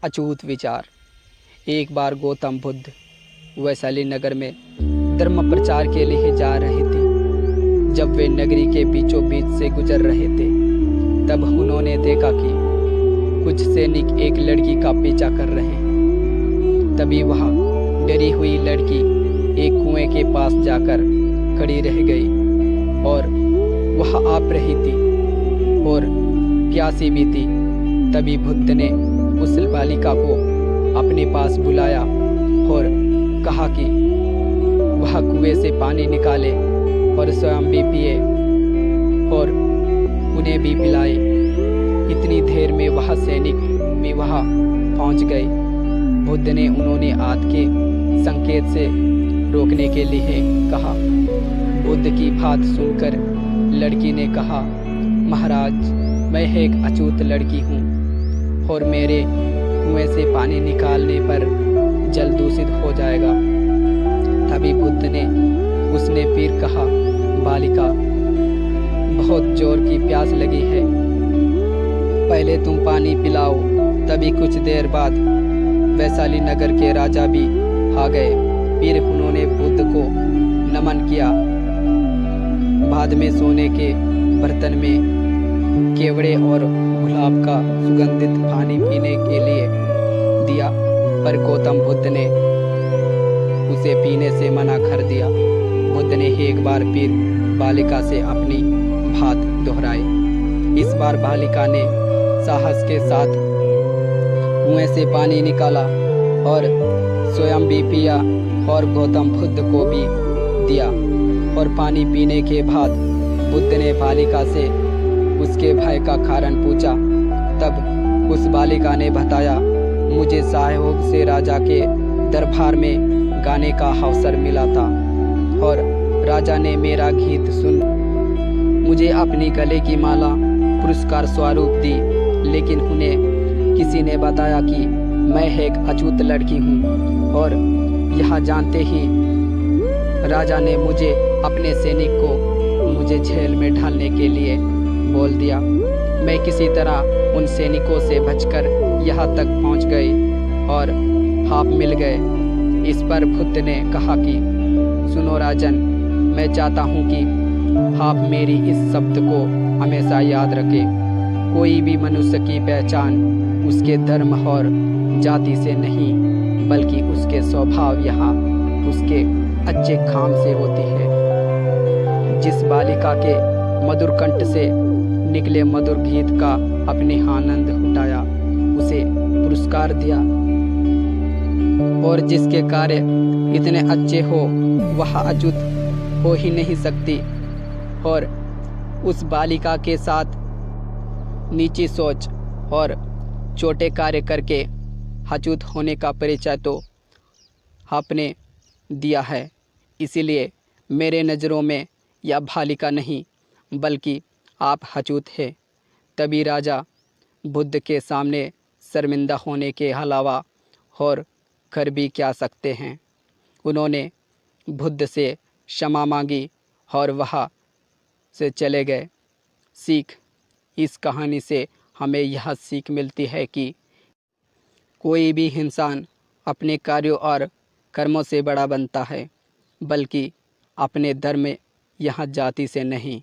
अछूत विचार। एक बार गौतम बुद्ध वैशाली नगर में धर्म प्रचार के लिए जा रहे थे। जब वे नगरी के बीचों बीच से गुजर रहे थे, तब उन्होंने देखा कि कुछ सैनिक एक लड़की का पीछा कर रहे हैं। तभी वह डरी हुई लड़की एक कुएं के पास जाकर खड़ी रह गई और वह आप रही थी और प्यासी भी थी। तभी बुद्ध ने उस बालिका को अपने पास बुलाया और कहा कि वह कुएं से पानी निकाले और स्वयं भी पिए और उन्हें भी पिलाए। इतनी देर में वह सैनिक भी वहाँ पहुँच गए। बुद्ध ने उन्होंने हाथ के संकेत से रोकने के लिए कहा। बुद्ध की बात सुनकर लड़की ने कहा, महाराज, मैं एक अछूत लड़की हूँ और मेरे कुएं से पानी निकालने पर जल दूषित हो जाएगा। तभी बुद्ध ने उसने फिर कहा, बालिका, बहुत जोर की प्यास लगी है, पहले तुम पानी पिलाओ। तभी कुछ देर बाद वैशाली नगर के राजा भी आ गए। फिर उन्होंने बुद्ध को नमन किया। बाद में सोने के बर्तन में केवड़े और गुलाब का सुगंधित पानी पीने के लिए दिया, पर गौतम बुद्ध ने उसे पीने से मना कर दिया। बुद्ध ने एक बार फिर बालिका से अपनी बात दोहराई। इस बार बालिका ने साहस के साथ कुएं से पानी निकाला और स्वयं भी पिया और गौतम बुद्ध को भी दिया। और पानी पीने के बाद बुद्ध ने बालिका से उसके भय का कारण पूछा। तब उस बालिका ने बताया, मुझे सहयोग से राजा के दरबार में गाने का अवसर मिला था और राजा ने मेरा गीत सुन मुझे अपनी गले की माला पुरस्कार स्वरूप दी, लेकिन उन्हें किसी ने बताया कि मैं एक अछूत लड़की हूँ और यह जानते ही राजा ने मुझे अपने सैनिक को मुझे जेल में डालने के लिए बोल दिया। मैं किसी तरह उन सैनिकों से बचकर यहाँ तक पहुँच गई और आप मिल गए। इस पर बुद्ध ने कहा कि सुनो राजन, मैं चाहता हूँ कि आप मेरी इस शब्द को हमेशा याद रखें। कोई भी मनुष्य की पहचान उसके धर्म और जाति से नहीं, बल्कि उसके स्वभाव यहाँ उसके अच्छे काम से होती है। जिस बालिका के मधुर कंठ से निकले मधुर गीत का अपने आनंद उठाया, उसे पुरस्कार दिया, और जिसके कार्य इतने अच्छे हो वह अछूत हो ही नहीं सकती। और उस बालिका के साथ नीची सोच और छोटे कार्य करके अछूत होने का परिचय तो आपने दिया है। इसीलिए मेरे नज़रों में यह बालिका नहीं, बल्कि आप अछूत हैं। तभी राजा बुद्ध के सामने शर्मिंदा होने के अलावा और कर भी क्या सकते हैं। उन्होंने बुद्ध से क्षमा मांगी और वहाँ से चले गए। सीख, इस कहानी से हमें यह सीख मिलती है कि कोई भी इंसान अपने कार्यों और कर्मों से बड़ा बनता है, बल्कि अपने धर्म, यहाँ जाति से नहीं।